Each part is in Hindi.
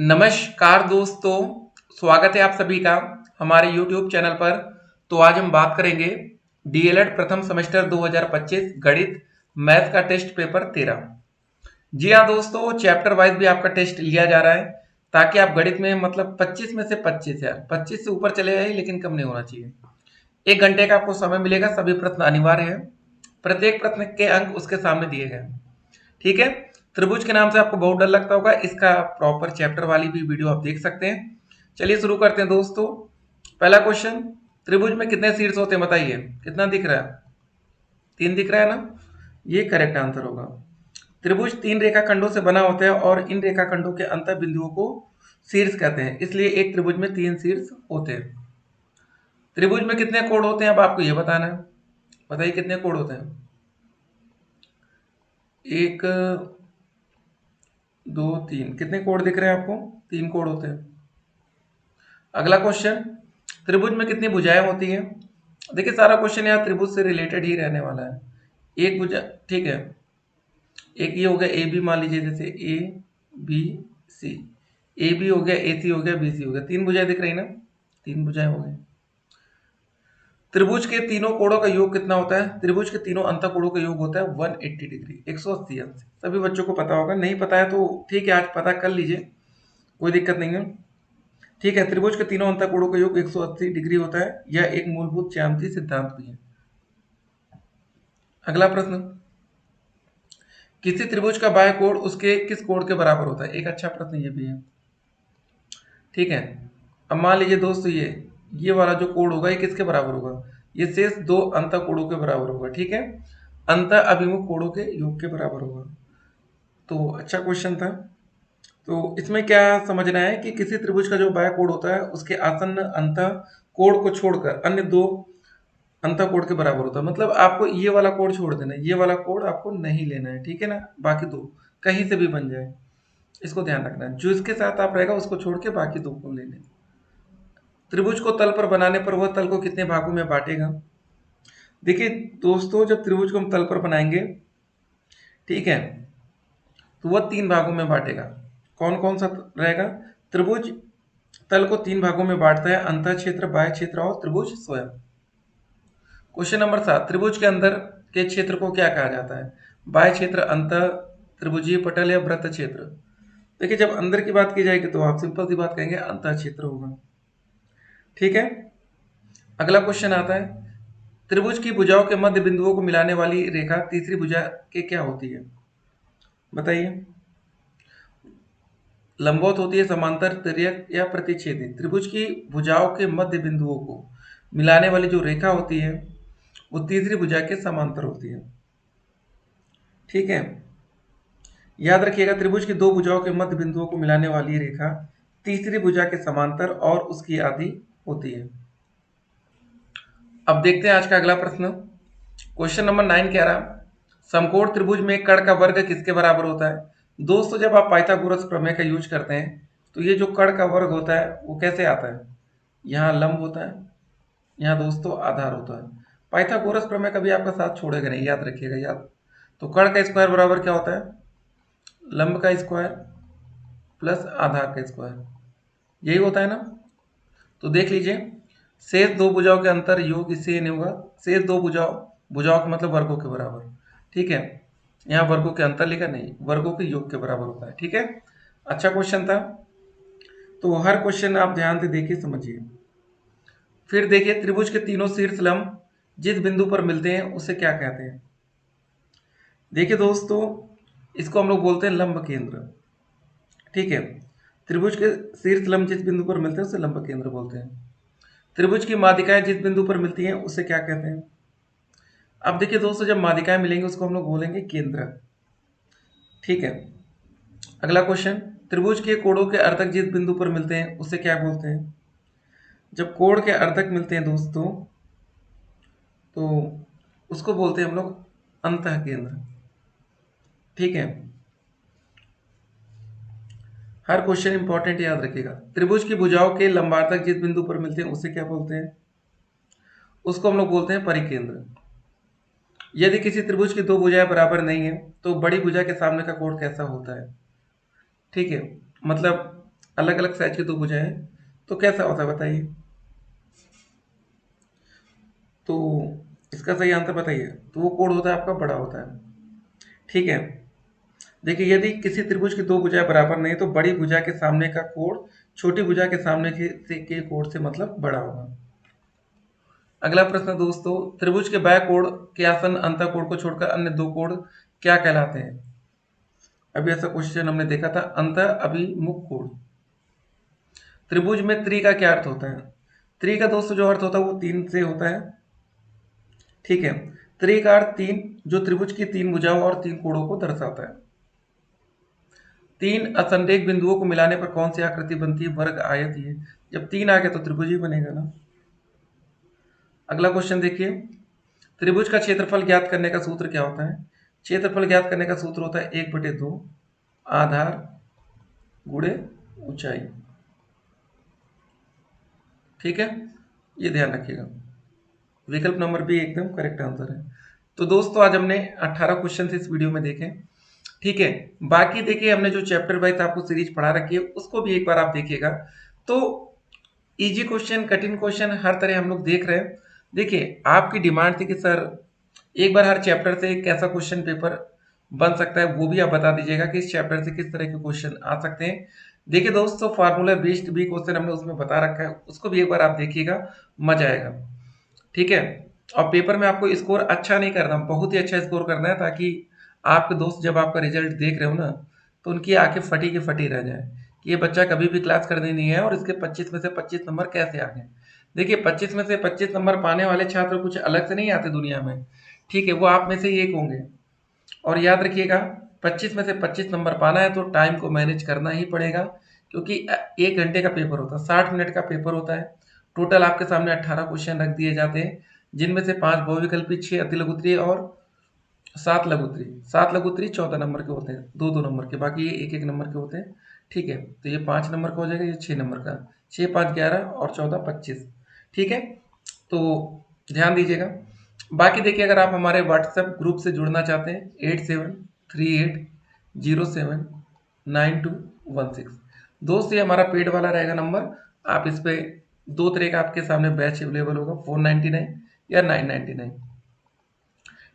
नमस्कार दोस्तों, स्वागत है आप सभी का हमारे YouTube चैनल पर। तो आज हम बात करेंगे डीएलएड प्रथम सेमेस्टर 2025 गणित मैथ का टेस्ट पेपर 13। जी हाँ दोस्तों, चैप्टर वाइज भी आपका टेस्ट लिया जा रहा है ताकि आप गणित में मतलब 25 में से 25 यार 25 से ऊपर चले जाए, लेकिन कम नहीं होना चाहिए। 1 घंटे का आपको समय मिलेगा, सभी प्रश्न अनिवार्य है, प्रत्येक प्रश्न के अंक उसके सामने दिए गए हैं। ठीक है। त्रिभुज के नाम से आपको बहुत डर लगता होगा, इसका प्रॉपर चैप्टर वाली भी वीडियो आप देख सकते हैं। चलिए शुरू करते हैं दोस्तों। पहला क्वेश्चन, त्रिभुज में कितने शीर्ष होते हैं बताइए। कितना दिख रहा है? 3 दिख रहा है ना, ये करेक्ट आंसर होगा। त्रिभुज 3 रेखाखंडों से बना होता है और इन रेखाखंडों के अंतर बिंदुओं को शीर्ष कहते हैं, इसलिए एक त्रिभुज में 3 शीर्ष होते हैं। त्रिभुज में कितने कोण होते हैं अब आपको ये बताना है। बताइए कितने कोण होते हैं। 1 2 3, कितने कोण दिख रहे हैं आपको? 3 कोण होते हैं। अगला क्वेश्चन, त्रिभुज में कितनी भुजाएं होती हैं? देखिए सारा क्वेश्चन यहाँ त्रिभुज से रिलेटेड ही रहने वाला है। एक भुजा, ठीक है, एक ये हो गया ए बी, मान लीजिए जैसे A B C, A B हो गया, ए सी हो गया, बी सी हो गया, 3 भुजाएं दिख रही ना, 3 भुजाएं हो गई। त्रिभुज के तीनों कोणों का योग कितना होता है? त्रिभुज के तीनों अंतःकोणों का योग होता है 180 डिग्री, 180 अंश। सभी बच्चों को पता होगा, नहीं पता है तो ठीक है, आज पता कर लीजिए, कोई दिक्कत नहीं है। ठीक है, त्रिभुज के तीनों अंतःकोणों का योग 180 डिग्री होता है, यह एक मूलभूत ज्यामितीय सिद्धांत भी है। अगला प्रश्न, किसी त्रिभुज का बाह्य कोण उसके किस कोण के बराबर होता है? एक अच्छा प्रश्न ये भी है। ठीक है, अब मान लीजिए दोस्तों ये वाला जो कोण होगा ये किसके बराबर होगा? ये शेष दो अंतःकोणों के बराबर होगा। ठीक है, अंतः अभिमुख कोणों के योग के बराबर होगा। तो अच्छा क्वेश्चन था। तो इसमें क्या समझना है कि किसी त्रिभुज का जो बाह्य कोण होता है उसके आसन्न अंतः कोण को छोड़कर अन्य दो अंतः कोण के बराबर होता है। मतलब आपको ये वाला कोण छोड़ देना है, ये वाला कोण आपको नहीं लेना है। ठीक है ना, बाकी दो कहीं से भी बन जाए, इसको ध्यान रखना है। जो इसके साथ आप रहेगा उसको छोड़ के बाकी दो को ले लें। त्रिभुज को तल पर बनाने पर वह तल को कितने भागों में बांटेगा? देखिए दोस्तों, जब त्रिभुज को हम तल पर बनाएंगे, ठीक है, तो वह 3 भागों में बांटेगा। कौन कौन सा रहेगा? त्रिभुज तल को 3 भागों में बांटता है, अंतः क्षेत्र, बाह्य क्षेत्र और त्रिभुज स्वयं। क्वेश्चन नंबर 7, त्रिभुज के अंदर के क्षेत्र को क्या कहा जाता है? बाह्य क्षेत्र, अंतः, त्रिभुजीय पटल या वृत्त क्षेत्र? देखिए जब अंदर की बात की जाएगी तो आप सिंपल सी बात कहेंगे अंतः क्षेत्र होगा। ठीक है, अगला क्वेश्चन आता है, त्रिभुज की भुजाओं के मध्य बिंदुओं को मिलाने वाली रेखा तीसरी भुजा के क्या होती है? बताइए। लंबवत होती है, समांतर, तिर्यक या प्रतिच्छेदी? त्रिभुज की भुजाओं के मध्य बिंदुओं को मिलाने वाली जो रेखा होती है वो तीसरी भुजा के समांतर होती है। ठीक है, याद रखिएगा, त्रिभुज की दो भुजाओं के मध्य बिंदुओं को मिलाने वाली रेखा तीसरी भुजा के समांतर और उसकी आधी होती है। अब देखते हैं आज का अगला प्रश्न। क्वेश्चन नंबर 9 कह रहा, समकोण त्रिभुज में एक कण का वर्ग किसके बराबर होता है? दोस्तों जब आप पाइथागोरस प्रमेय का यूज करते हैं तो ये जो कण का वर्ग होता है वो कैसे आता है? यहाँ लंब होता है, यहाँ दोस्तों आधार होता है। पाइथागोरस प्रमेय कभी आपका साथ छोड़ेगा नहीं, याद रखिएगा। याद, तो कण का स्क्वायर बराबर क्या होता है? लंब का स्क्वायर प्लस आधार का स्क्वायर, यही होता है ना। तो देख लीजिए, शेष दो भुजाओं के अंतर योग इससे नहीं होगा। शेष दो भुजाओं, भुजाओं का मतलब वर्गों के बराबर। ठीक है, यहाँ वर्गों के अंतर लिखा नहीं, वर्गों के योग के बराबर होता है। ठीक है, अच्छा क्वेश्चन था। तो हर क्वेश्चन आप ध्यान से देखिए, समझिए। फिर देखिए, त्रिभुज के तीनों शीर्ष लंब जिस बिंदु पर मिलते हैं उसे क्या कहते हैं? देखिए दोस्तों, इसको हम लोग बोलते हैं लंब केंद्र। ठीक है, त्रिभुज के शीर्ष लंब जिस बिंदु पर मिलते हैं उसे लंब केंद्र बोलते हैं। त्रिभुज की माध्यिकाएं जिस बिंदु पर मिलती हैं उसे क्या कहते हैं? अब देखिए दोस्तों, जब माध्यिकाएं मिलेंगे उसको हम लोग बोलेंगे केंद्र। ठीक है, अगला क्वेश्चन, त्रिभुज के कोणों के अर्धक जिस बिंदु पर मिलते हैं उसे क्या बोलते हैं? जब कोण के अर्धक मिलते हैं दोस्तों तो उसको बोलते हैं हम लोग अंतः केंद्र। ठीक है, हर क्वेश्चन इंपॉर्टेंट, याद रखिएगा। त्रिभुज की भुजाओं के लंबार्धक जिस बिंदु पर मिलते हैं उसे क्या बोलते हैं? उसको हम लोग बोलते हैं परिकेंद्र। यदि किसी त्रिभुज की दो भुजाएं बराबर नहीं है तो बड़ी भुजा के सामने का कोण कैसा होता है? ठीक है, मतलब अलग अलग साइज की दो भुजाएं हैं, तो कैसा होता है बताइए। तो इसका सही आंसर बताइए। तो वो कोण होता है आपका बड़ा होता है। ठीक है, देखिए यदि किसी त्रिभुज की दो भुजाएं बराबर नहीं तो बड़ी भुजा के सामने का कोण छोटी भुजा के सामने के कोण से मतलब बड़ा होगा। अगला प्रश्न दोस्तों, त्रिभुज के बाह्य कोण के आसन्न अंतःकोण को छोड़कर अन्य दो कोण क्या कहलाते हैं। अभी ऐसा क्वेश्चन हमने देखा था, अंत अभिमुख कोण। त्रिभुज में त्रि का क्या अर्थ होता है। त्रि का दोस्तों जो अर्थ होता है वो तीन से होता है। ठीक है, त्रि का अर्थ तीन, जो त्रिभुज की तीन भुजाओं और तीन कोणों को दर्शाता है। तीन असंरेख बिंदुओं को मिलाने पर कौन सी आकृति बनती है, वर्ग आयत। ये जब तीन आ गया तो त्रिभुज ही बनेगा ना। अगला क्वेश्चन देखिए, त्रिभुज का क्षेत्रफल ज्ञात करने का सूत्र क्या होता है। क्षेत्रफल ज्ञात करने का सूत्र होता है 1/2 आधार गुणे ऊंचाई। ठीक है, ये ध्यान रखिएगा। विकल्प नंबर बी एकदम करेक्ट आंसर है। तो दोस्तों आज हमने 18 क्वेश्चन इस वीडियो में देखे। ठीक है, बाकी देखिए हमने जो चैप्टर वाइज आपको सीरीज पढ़ा रखी है उसको भी एक बार आप देखिएगा। तो इजी क्वेश्चन, कठिन क्वेश्चन हर तरह हम लोग देख रहे हैं। देखिए आपकी डिमांड थी कि सर एक बार हर चैप्टर से एक कैसा क्वेश्चन पेपर बन सकता है वो भी आप बता दीजिएगा कि इस चैप्टर से किस तरह के क्वेश्चन आ सकते हैं। देखिए दोस्तों फार्मूला बेस्ड भी क्वेश्चन हमने उसमें बता रखा है, उसको भी एक बार आप देखिएगा, मजा आएगा। ठीक है, और पेपर में आपको स्कोर अच्छा नहीं करना, बहुत ही अच्छा स्कोर करना है ताकि आपके दोस्त जब आपका रिजल्ट देख रहे हो ना तो उनकी आंखें फटी की फटी रह जाए कि ये बच्चा कभी भी क्लास करनी नहीं है और इसके 25 में से 25 नंबर कैसे आ गए। देखिए 25 में से 25 नंबर पाने वाले छात्र कुछ अलग से नहीं आते दुनिया में। ठीक है, वो आप में से ही एक होंगे। और याद रखिएगा 25 में से 25 नंबर पाना है तो टाइम को मैनेज करना ही पड़ेगा, क्योंकि 1 घंटे का पेपर होता है, 60 मिनट का पेपर होता है। टोटल आपके सामने 18 क्वेश्चन रख दिए जाते हैं, जिनमें से 5 बहुविकल्पी, 6 अतिलघुत्तरीय और 7 लघुत्तरीय। 7 लघुत्तरीय 14 नंबर के होते हैं, 2-2 नंबर के, बाकी ये 1-1 नंबर के होते हैं। ठीक है, तो ये 5 नंबर का हो जाएगा, ये 6 नंबर का, 6 5 11 और 14 25। ठीक है, तो ध्यान दीजिएगा। बाकी देखिए अगर आप हमारे व्हाट्सएप ग्रुप से जुड़ना चाहते हैं 8738079216 दोस्त, ये हमारा पेड वाला रहेगा नंबर। आप इस पे दो तरह का आपके सामने बैच अवेलेबल होगा, 499 या 999।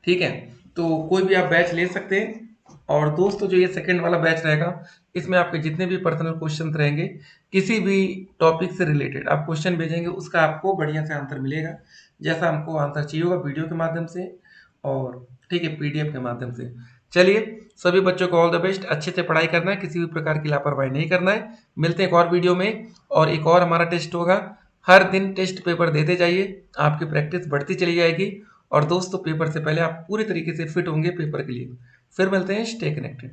ठीक है, तो कोई भी आप बैच ले सकते हैं। और दोस्तों जो ये सेकंड वाला बैच रहेगा इसमें आपके जितने भी पर्सनल क्वेश्चन रहेंगे किसी भी टॉपिक से रिलेटेड आप क्वेश्चन भेजेंगे उसका आपको बढ़िया से आंसर मिलेगा, जैसा हमको आंसर चाहिए होगा, वीडियो के माध्यम से और ठीक है पीडीएफ के माध्यम से। चलिए सभी बच्चों को ऑल द बेस्ट, अच्छे से पढ़ाई करना है, किसी भी प्रकार की लापरवाही नहीं करना है। मिलते हैं एक और वीडियो में, और एक और हमारा टेस्ट होगा। हर दिन टेस्ट पेपर देते जाइए, आपकी प्रैक्टिस बढ़ती चली जाएगी। और दोस्तों पेपर से पहले आप पूरी तरीके से फिट होंगे पेपर के लिए। फिर मिलते हैं, स्टे कनेक्टेड।